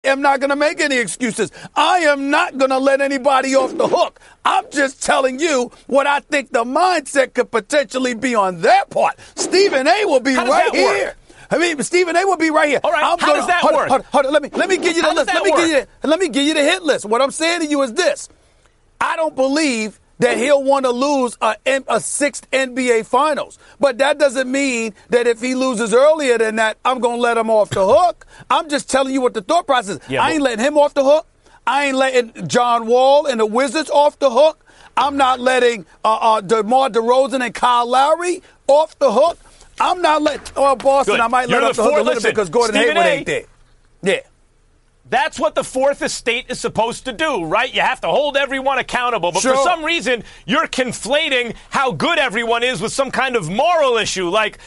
am not going to make any excuses. I am not going to let anybody off the hook. I'm just telling you what I think the mindset could potentially be on their part. Stephen A. will be right here. I mean, Stephen A. will be right here. All right, how does that work? Hold on, let me give you the list. Let me give you the hit list. What I'm saying to you is this. I don't believe that he'll want to lose a sixth NBA Finals. But that doesn't mean that if he loses earlier than that, I'm going to let him off the hook. I'm just telling you what the thought process is. I ain't letting him off the hook. I ain't letting John Wall and the Wizards off the hook. I'm not letting DeMar DeRozan and Kyle Lowry off the hook. I'm not letting Boston. Good. I might let off the hook a little bit because Gordon Hayward ain't there. Yeah. That's what the fourth estate is supposed to do, right? You have to hold everyone accountable. But for some reason, you're conflating how good everyone is with some kind of moral issue. Like,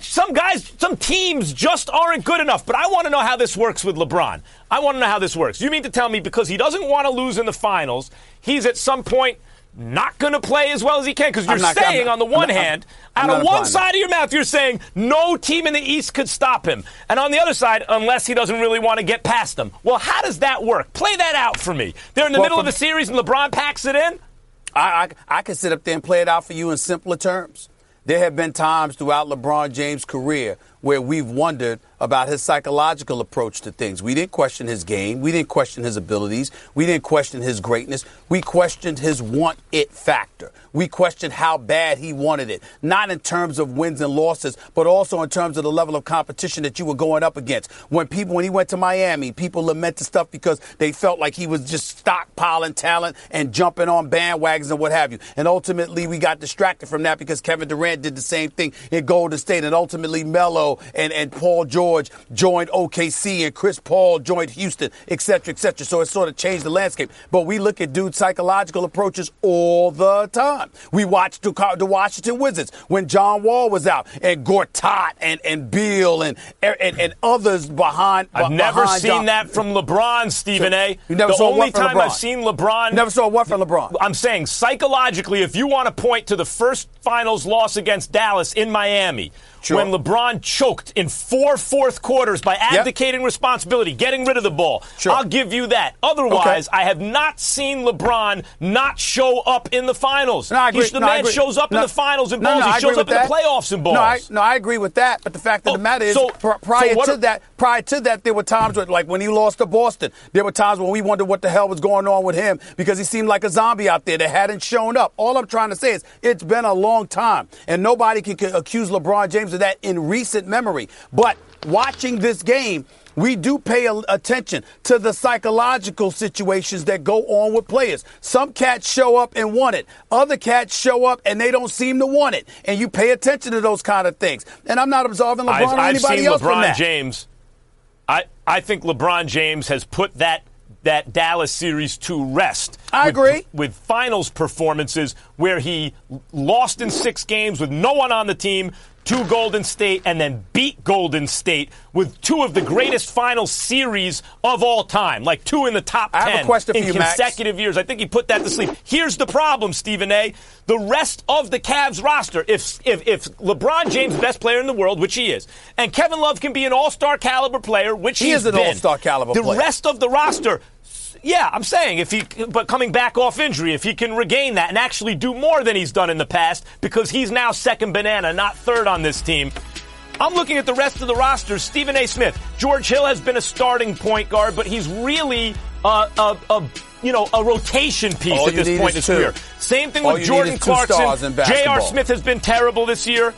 some teams just aren't good enough. But I want to know how this works with LeBron. I want to know how this works. You mean to tell me because he doesn't want to lose in the finals, he's at some point not going to play as well as he can? Because you're saying, on the one hand, out of one side of your mouth, you're saying no team in the East could stop him. And on the other side, unless he doesn't really want to get past them. Well, how does that work? Play that out for me. They're in the middle of the series and LeBron packs it in? I can sit up there and play it out for you in simpler terms. There have been times throughout LeBron James' career where we've wondered about his psychological approach to things. We didn't question his game. We didn't question his abilities. We didn't question his greatness. We questioned his want-it factor. We questioned how bad he wanted it, not in terms of wins and losses, but also in terms of the level of competition that you were going up against. When he went to Miami, people lamented stuff because they felt like he was just stockpiling talent and jumping on bandwagons and what have you. And ultimately, we got distracted from that because Kevin Durant did the same thing in Golden State, and ultimately Melo and Paul George joined OKC and Chris Paul joined Houston, et cetera, et cetera. So it sort of changed the landscape. But we look at dude's psychological approaches all the time. We watched the Washington Wizards when John Wall was out and Gortat and Beal and others behind. I've never seen that from LeBron, Stephen A. You never saw what from LeBron? I've seen LeBron. You never saw what from LeBron? I'm saying psychologically, if you want to point to the first finals loss against Dallas in Miami, when LeBron choked in 4 fourth quarters by abdicating responsibility, getting rid of the ball. I'll give you that. Otherwise, I have not seen LeBron not show up in the finals. No, I agree. The man shows up in the finals in balls. He shows up in the playoffs in balls. No, I agree with that. But the fact of the matter is, prior to that, there were times when he lost to Boston, there were times when we wondered what the hell was going on with him because he seemed like a zombie out there that hadn't shown up. All I'm trying to say is it's been a long time, and nobody can accuse LeBron James of that in recent memory. But watching this game, we do pay attention to the psychological situations that go on with players. Some cats show up and want it. Other cats show up and they don't seem to want it. And you pay attention to those kind of things. And I'm not absolving LeBron or anybody else from that. James, I think LeBron James has put that Dallas series to rest. I agree. With finals performances where he lost in 6 games with no one on the team to Golden State and then beat Golden State with 2 of the greatest final series of all time, like 2 in the top 10 I have a question in for you, consecutive years. I think he put that to sleep. Here's the problem, Stephen A. The rest of the Cavs roster, if LeBron James, best player in the world, which he is, and Kevin Love can be an all-star caliber player, which he is an all-star caliber player. The rest of the roster, yeah, I'm saying but coming back off injury, if he can regain that and actually do more than he's done in the past, because he's now second banana, not third on this team. I'm looking at the rest of the roster. Stephen A. Smith, George Hill has been a starting point guard, but he's really a rotation piece at this point in his career. Same thing with Jordan Clarkson. J.R. Smith has been terrible this year.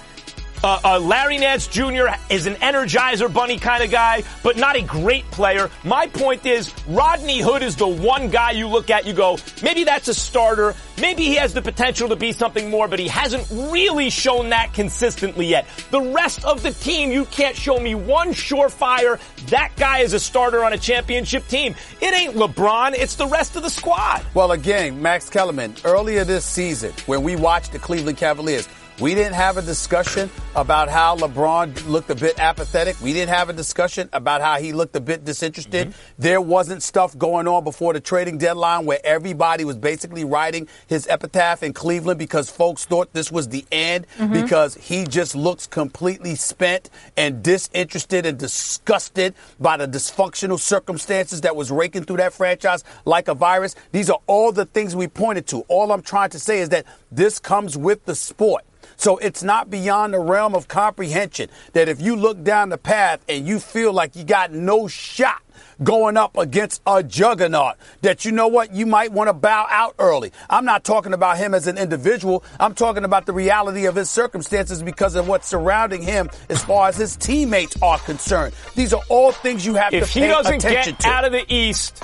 Larry Nance Jr. is an energizer bunny kind of guy, but not a great player. My point is, Rodney Hood is the one guy you look at, you go, maybe that's a starter. Maybe he has the potential to be something more, but he hasn't really shown that consistently yet. The rest of the team, you can't show me one surefire, that guy is a starter on a championship team. It ain't LeBron, it's the rest of the squad. Well, again, Max Kellerman, earlier this season, when we watched the Cleveland Cavaliers, We didn't have a discussion about how LeBron looked a bit apathetic. We didn't have a discussion about how he looked a bit disinterested. There wasn't stuff going on before the trading deadline where everybody was basically writing his epitaph in Cleveland because folks thought this was the end because he just looks completely spent and disinterested and disgusted by the dysfunctional circumstances that was raking through that franchise like a virus. These are all the things we pointed to. All I'm trying to say is that this comes with the sport. So it's not beyond the realm of comprehension that if you look down the path and you feel like you got no shot going up against a juggernaut, that you know what, you might want to bow out early. I'm not talking about him as an individual. I'm talking about the reality of his circumstances because of what's surrounding him as far as his teammates are concerned. These are all things you have to pay attention to. If he doesn't get out of the East...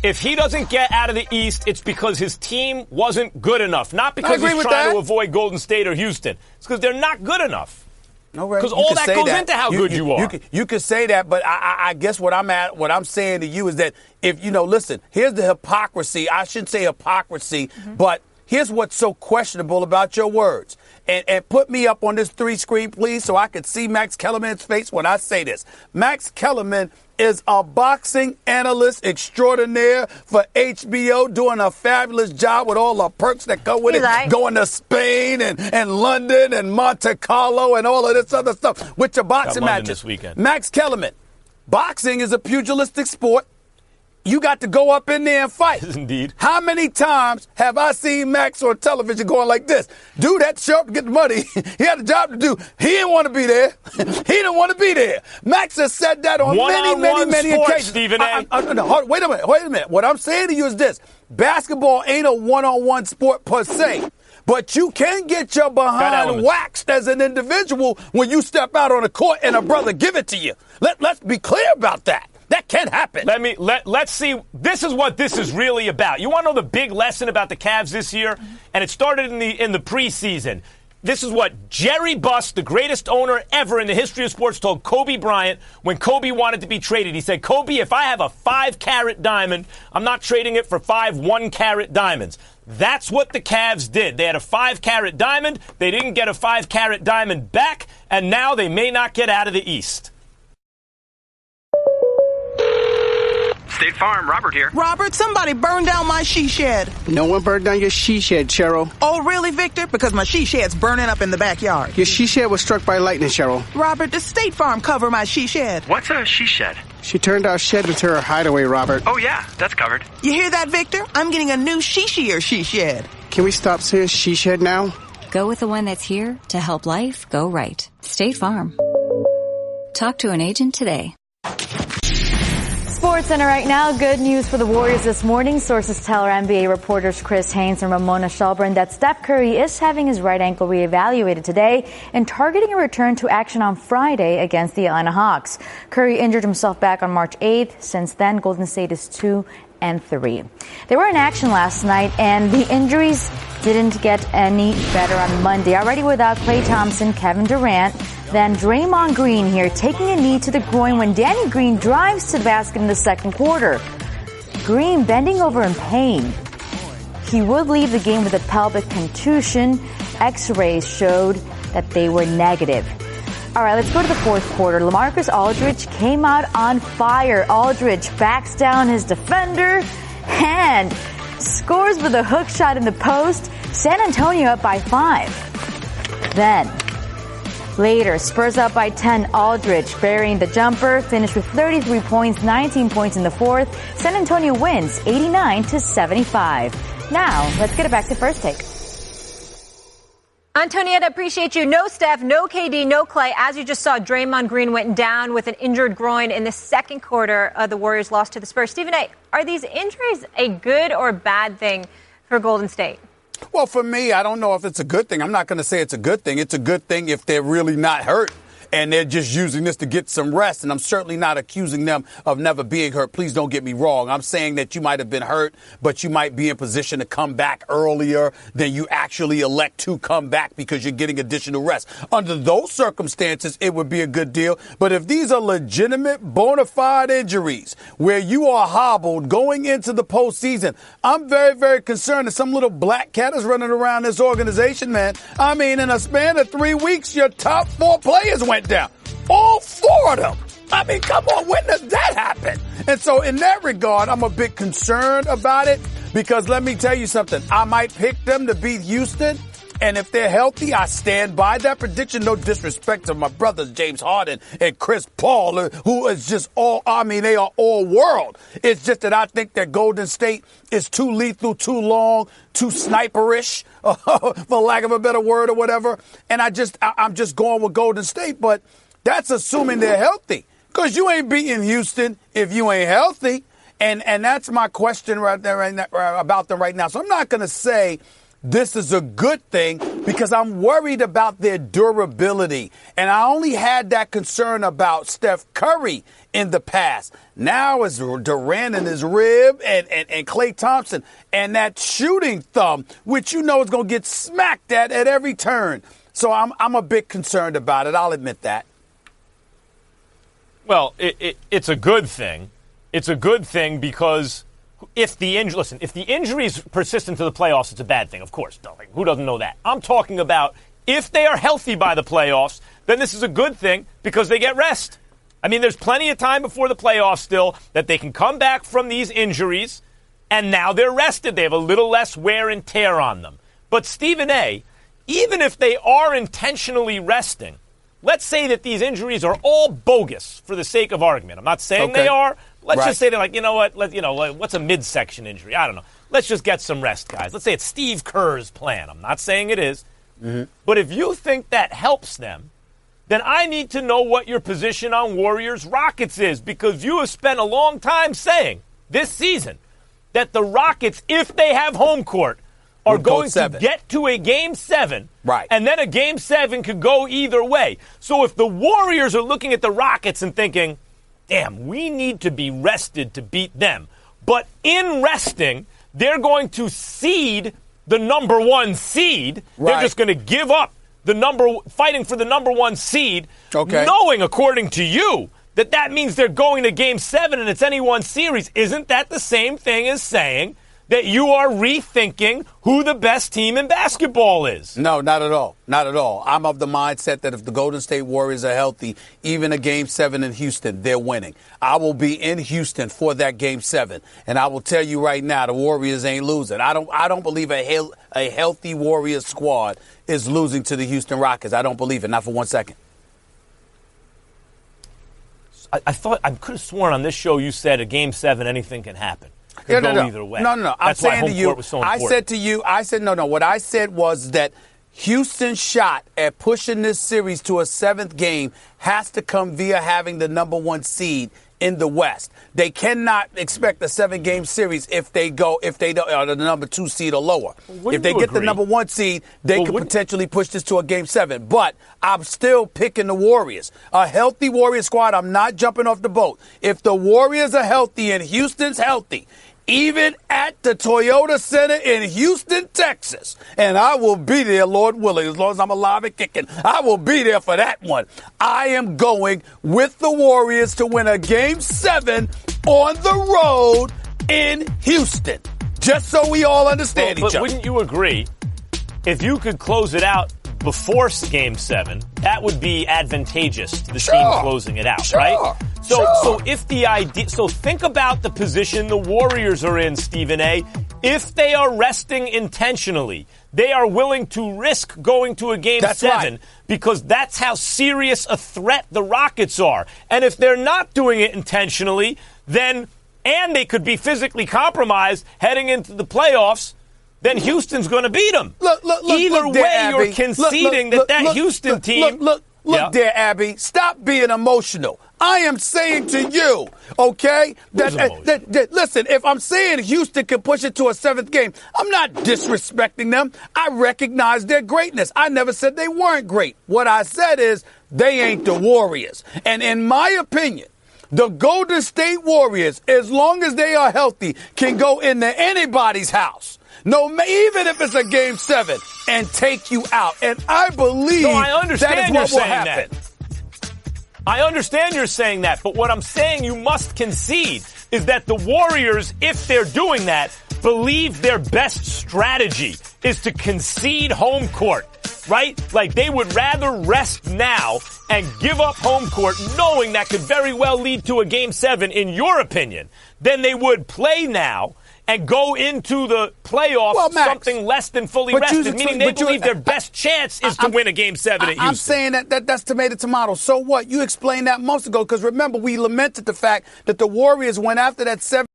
If he doesn't get out of the East, it's because his team wasn't good enough. Not because he's trying to avoid Golden State or Houston. It's because they're not good enough. No, Ray, because all that goes into how good you are. You can say that, but I guess what I'm saying to you is that if, listen, here's the hypocrisy. I shouldn't say hypocrisy, but here's what's so questionable about your words. And put me up on this 3-screen, please, so I can see Max Kellerman's face when I say this. Max Kellerman is a boxing analyst extraordinaire for HBO, doing a fabulous job with all the perks that come with it, going to Spain and London and Monte Carlo and all of this other stuff with your boxing matches. This weekend. Max Kellerman, boxing is a pugilistic sport. You got to go up in there and fight. Indeed. How many times have I seen Max on television going like this? Dude had to show up to get the money. He had a job to do. He didn't want to be there. He didn't want to be there. Max has said that on many occasions. Stephen A. Wait a minute. What I'm saying to you is this. Basketball ain't a one-on-one sport per se. But you can get your behind waxed as an individual when you step out on the court and a brother give it to you. Let's be clear about that. That can happen. Let's see. This is what this is really about. You want to know the big lesson about the Cavs this year? And it started in the preseason. This is what Jerry Buss, the greatest owner ever in the history of sports, told Kobe Bryant when Kobe wanted to be traded. He said, Kobe, if I have a 5-carat diamond, I'm not trading it for 5 1-carat diamonds. That's what the Cavs did. They had a 5-carat diamond. They didn't get a 5-carat diamond back, and now they may not get out of the East. State Farm, Robert here. Robert, somebody burned down my she shed. No one burned down your she shed, Cheryl. Oh, really, Victor? Because my she shed's burning up in the backyard. Your she shed was struck by lightning, Cheryl. Robert, does State Farm cover my she shed? What's a she shed? She turned our shed into her hideaway, Robert. Oh, yeah, that's covered. You hear that, Victor? I'm getting a new she shed. Can we stop saying she shed now? Go with the one that's here to help life go right. State Farm. Talk to an agent today. Sports Center right now. Good news for the Warriors this morning. Sources tell our NBA reporters Chris Haynes and Ramona Shelburne that Steph Curry is having his right ankle reevaluated today and targeting a return to action on Friday against the Atlanta Hawks. Curry injured himself back on March 8th. Since then, Golden State is 2-3. They were in action last night, and the injuries didn't get any better on Monday. Already without Klay Thompson, Kevin Durant, then Draymond Green here taking a knee to the groin when Danny Green drives to the basket in the second quarter. Green bending over in pain. He would leave the game with a pelvic contusion. X-rays showed that they were negative. All right, let's go to the fourth quarter. LaMarcus Aldridge came out on fire. Aldridge backs down his defender and scores with a hook shot in the post. San Antonio up by 5. Then, later, Spurs up by 10. Aldridge burying the jumper, finished with 33 points, 19 points in the fourth. San Antonio wins 89-75. Now, let's get it back to First Take. Antonietta, appreciate you. No Steph, no KD, no Klay. As you just saw, Draymond Green went down with an injured groin in the second quarter. The Warriors lost to the Spurs. Stephen A., are these injuries a good or bad thing for Golden State? Well, for me, I don't know if it's a good thing. I'm not going to say it's a good thing. It's a good thing if they're really not hurt. and they're just using this to get some rest. And I'm certainly not accusing them of never being hurt. Please don't get me wrong. I'm saying that you might have been hurt, but you might be in position to come back earlier than you actually elect to come back because you're getting additional rest. Under those circumstances, it would be a good deal. But if these are legitimate, bona fide injuries where you are hobbled going into the postseason, I'm very, very concerned that some little black cat is running around this organization, man. I mean, in a span of 3 weeks, your top 4 players went down. All 4 of them. I mean, come on, when does that happen? And so in that regard, I'm a bit concerned about it because let me tell you something. I might pick them to beat Houston. And if they're healthy, I stand by that prediction. No disrespect to my brothers, James Harden and Chris Paul, who is just they are all world. It's just that I think that Golden State is too lethal, too long, too sniperish, for lack of a better word or whatever. And I'm just going with Golden State, but that's assuming they're healthy. Because you ain't beating Houston if you ain't healthy. And that's my question right there about them right now. So I'm not going to say this is a good thing because I'm worried about their durability. And I only had that concern about Steph Curry in the past. Now it's Durant and his rib and Klay Thompson and that shooting thumb, which you know is going to get smacked at every turn. So I'm a bit concerned about it. I'll admit that. Well, it's a good thing. It's a good thing because if the injury is persistent to the playoffs, it's a bad thing, of course. Who doesn't know that? I'm talking about if they are healthy by the playoffs, then this is a good thing because they get rest. I mean, there's plenty of time before the playoffs still that they can come back from these injuries, and now they're rested. They have a little less wear and tear on them. But Stephen A., even if they are intentionally resting, let's say that these injuries are all bogus for the sake of argument. I'm not saying they are. Let's just say they're like, you know what? What's a midsection injury? I don't know. Let's just get some rest, guys. Let's say it's Steve Kerr's plan. I'm not saying it is. Mm-hmm. But if you think that helps them, then I need to know what your position on Warriors-Rockets is because you have spent a long time saying this season that the Rockets, if they have home court, are going to get to a Game 7, right? And then a Game 7 could go either way. So if the Warriors are looking at the Rockets and thinking, damn, we need to be rested to beat them. But in resting, they're going to cede the number 1 seed. Right. They're just going to give up fighting for the number 1 seed, knowing, according to you, that means they're going to Game 7 and it's any one series. Isn't that the same thing as saying that you are rethinking who the best team in basketball is? No, not at all. Not at all. I'm of the mindset that if the Golden State Warriors are healthy, even a Game 7 in Houston, they're winning. I will be in Houston for that Game 7. And I will tell you right now, the Warriors ain't losing. I don't believe a healthy Warriors squad is losing to the Houston Rockets. I don't believe it, not for 1 second. I could have sworn on this show you said a Game 7, anything can happen. Could go either way. No. I'm saying to you, what I said was that Houston's shot at pushing this series to a 7th game has to come via having the number 1 seed in the West. They cannot expect a 7-game series if they are the number 2 seed or lower. If they get the number 1 seed, they could potentially push this to a Game 7. But I'm still picking the Warriors. A healthy Warriors squad, I'm not jumping off the boat. If the Warriors are healthy and Houston's healthy, even at the Toyota Center in Houston, Texas. And I will be there, Lord willing, as long as I'm alive and kicking. I will be there for that one. I am going with the Warriors to win a Game 7 on the road in Houston. Just so we all understand each other. But wouldn't you agree, if you could close it out before Game 7, that would be advantageous to the team closing it out, right? So think about the position the Warriors are in, Stephen A. If they are resting intentionally, they are willing to risk going to a Game 7 because that's how serious a threat the Rockets are. And if they're not doing it intentionally, and they could be physically compromised heading into the playoffs, then Houston's going to beat them. Either way, you're conceding that Houston team. Look there, Abby. Stop being emotional. I am saying to you, okay, listen, if I'm saying Houston can push it to a 7th game, I'm not disrespecting them. I recognize their greatness. I never said they weren't great. What I said is they ain't the Warriors. And in my opinion, the Golden State Warriors, as long as they are healthy, can go into anybody's house, even if it's a Game 7, and take you out. And I believe that is what will happen. I understand you're saying that, but what I'm saying you must concede is that the Warriors, if they're doing that, believe their best strategy is to concede home court, right? Like they would rather rest now and give up home court knowing that could very well lead to a Game 7, in your opinion, than they would play now and go into the playoffs something less than fully rested, meaning they believe their best chance is to win a Game 7 at Houston. I'm saying that's tomato. So what? You explained that months ago, because remember, we lamented the fact that the Warriors went after that 7